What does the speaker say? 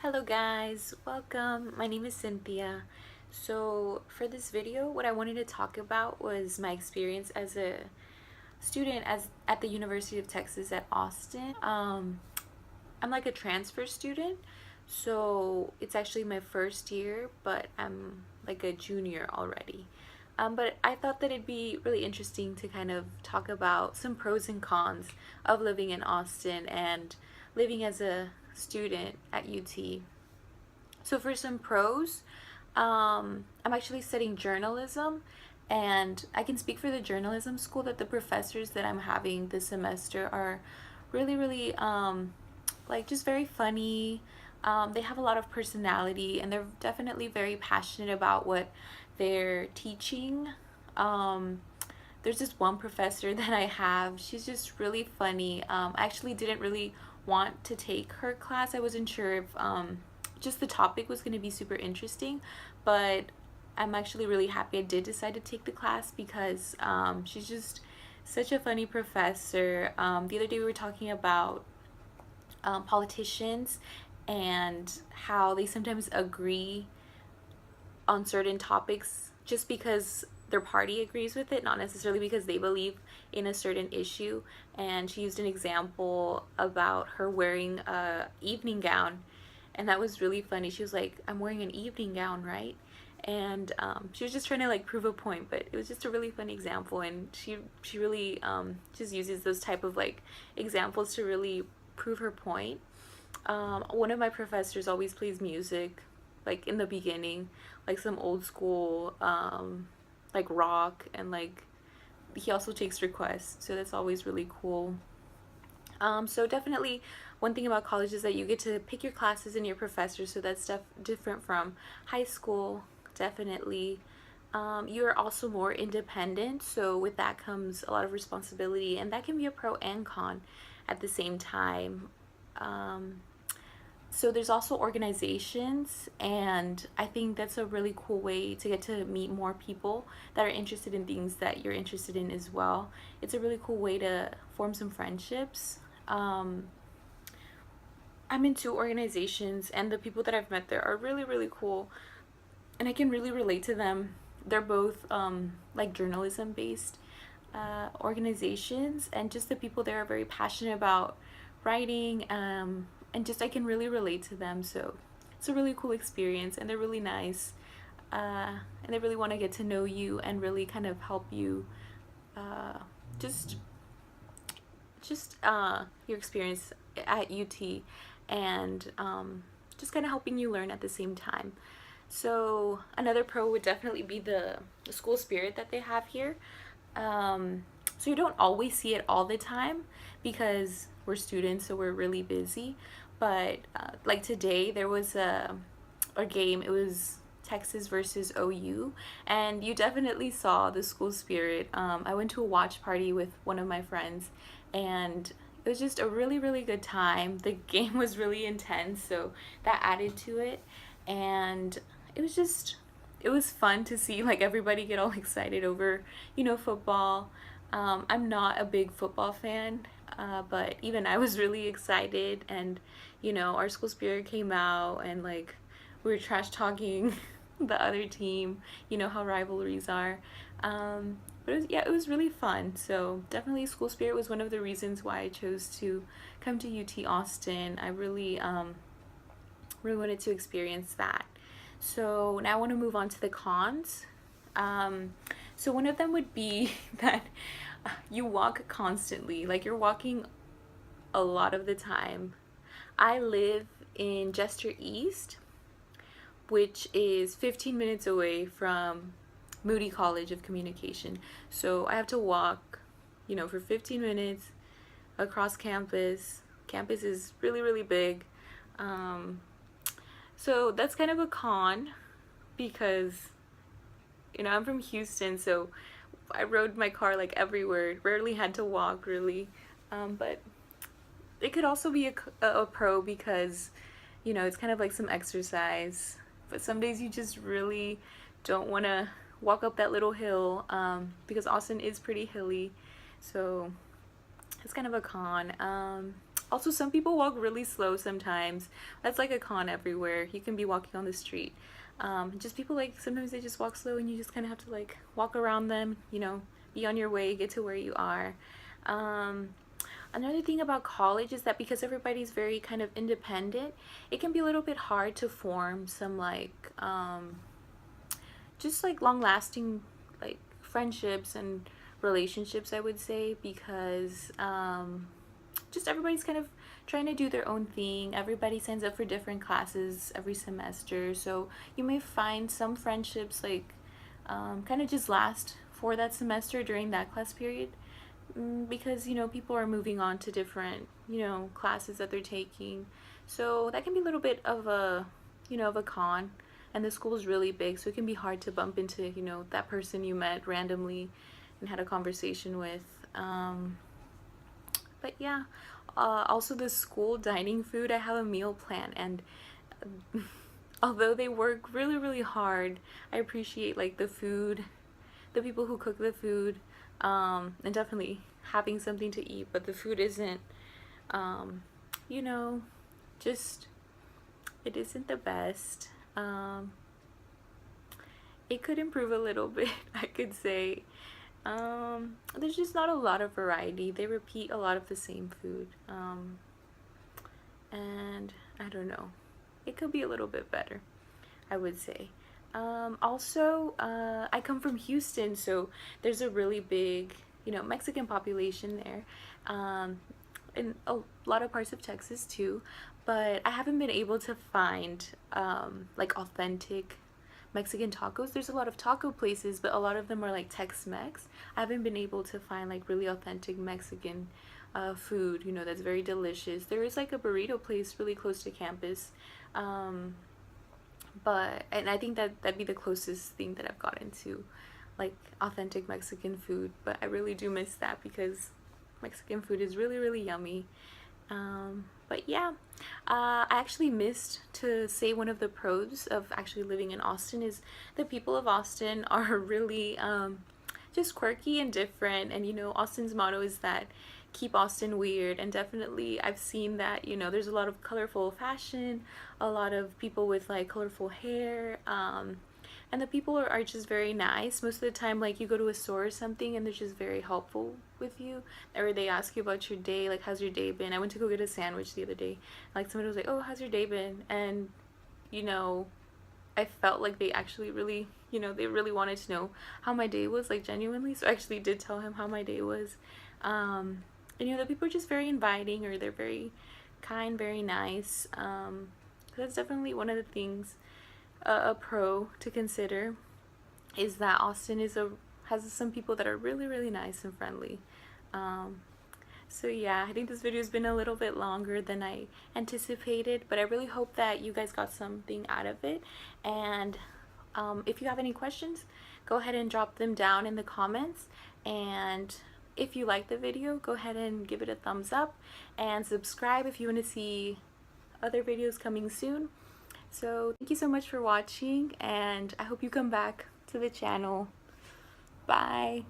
Hello guys, welcome. My name is Cynthia. So for this video, what I wanted to talk about was my experience as a student at the University of Texas at Austin. I'm like a transfer student, so it's actually my first year, but I'm like a junior already. But I thought that it'd be really interesting to kind of talk about some pros and cons of living in Austin and living as a student at UT. So for some pros, I'm actually studying journalism, and I can speak for the journalism school that the professors that I'm having this semester are really, like just very funny. They have a lot of personality, and they're definitely very passionate about what they're teaching. There's this one professor that I have. She's just really funny. I actually didn't really want to take her class. I wasn't sure if just the topic was going to be super interesting, but I'm actually really happy I did decide to take the class because she's just such a funny professor. The other day we were talking about politicians and how they sometimes agree on certain topics just because their party agrees with it, not necessarily because they believe in a certain issue. And she used an example about her wearing a evening gown, and that was really funny. She was like, "I'm wearing an evening gown, right?" And she was just trying to like prove a point, but it was just a really funny example, and she really just uses those type of like examples to really prove her point. One of my professors always plays music, like in the beginning, like some old school like rock, and like he also takes requests, so that's always really cool. So definitely one thing about college is that you get to pick your classes and your professors, so that's different from high school, definitely. You're also more independent, so with that comes a lot of responsibility, and that can be a pro and con at the same time. So there's also organizations, and I think that's a really cool way to get to meet more people that are interested in things that you're interested in as well. It's a really cool way to form some friendships. I'm in two organizations, and the people that I've met there are really cool, and I can really relate to them. They're both like journalism based organizations, and just the people there are very passionate about writing, and just I can really relate to them. So it's a really cool experience, and they're really nice, and they really want to get to know you and really kind of help you uh, just your experience at UT, and just kind of helping you learn at the same time. So another pro would definitely be the school spirit that they have here. So you don't always see it all the time because we're students, so we're really busy. But like today, there was a game. It was Texas versus OU, and you definitely saw the school spirit. I went to a watch party with one of my friends, and it was just a really good time. The game was really intense, so that added to it, and it was fun to see like everybody get all excited over football. I'm not a big football fan, but even I was really excited, and our school spirit came out, and like we were trash talking the other team, how rivalries are. But it was really fun. So definitely school spirit was one of the reasons why I chose to come to UT Austin. I really wanted to experience that. So now I want to move on to the cons. So one of them would be that you walk constantly, like you're walking a lot of the time. I live in Jester East, which is 15 minutes away from Moody College of Communication. So I have to walk, for 15 minutes across campus. Campus is really big. So that's kind of a con because, I'm from Houston, so I rode my car like everywhere, rarely had to walk really. But it could also be a pro because, it's kind of like some exercise. But some days you just really don't want to walk up that little hill because Austin is pretty hilly. So it's kind of a con. Also, some people walk really slow sometimes. That's like a con everywhere. You can be walking on the street. Just people like sometimes they just walk slow and you just kind of have to like walk around them, you know, be on your way, get to where you are. Um, Another thing about college is that because everybody's very kind of independent, it can be a little bit hard to form some like just like long lasting like friendships and relationships, I would say, because just everybody's kind of trying to do their own thing. Everybody signs up for different classes every semester, so you may find some friendships like kind of just last for that semester during that class period, because you know people are moving on to different, you know, classes that they're taking. So that can be a little bit of a, you know, of a con. And the school is really big, so it can be hard to bump into, you know, that person you met randomly and had a conversation with. But yeah, also the school dining food, I have a meal plan, and although they work really really hard, I appreciate like the food, the people who cook the food, and definitely having something to eat. But the food isn't, you know, just it isn't the best. It could improve a little bit, I could say. There's just not a lot of variety. They repeat a lot of the same food. And I don't know. It could be a little bit better, I would say. Also, I come from Houston, so there's a really big, you know, Mexican population there. In a lot of parts of Texas too, but I haven't been able to find like authentic Mexican tacos. There's a lot of taco places, but a lot of them are like Tex-Mex. I haven't been able to find like really authentic Mexican food, you know, that's very delicious. There is like a burrito place really close to campus, but and I think that that'd be the closest thing that I've gotten to like authentic Mexican food. But I really do miss that because Mexican food is really really yummy. But yeah, I actually missed to say one of the pros of actually living in Austin is the people of Austin are really just quirky and different. And you know, Austin's motto is that keep Austin weird. And definitely I've seen that, you know, there's a lot of colorful fashion, a lot of people with like colorful hair, and the people are just very nice most of the time. Like you go to a store or something and they're just very helpful with you, or they ask you about your day, like how's your day been. I went to go get a sandwich the other day, like somebody was like, oh, how's your day been? And you know, I felt like they actually really, you know, they really wanted to know how my day was, like genuinely. So I actually did tell him how my day was. And you know, the people are just very inviting, or they're very kind, very nice. That's definitely one of the things, a pro to consider, is that Austin has some people that are really really nice and friendly. So yeah, I think this video has been a little bit longer than I anticipated, but I really hope that you guys got something out of it. And if you have any questions, go ahead and drop them down in the comments. And if you like the video, go ahead and give it a thumbs up and subscribe if you want to see other videos coming soon. So thank you so much for watching, and I hope you come back to the channel. Bye.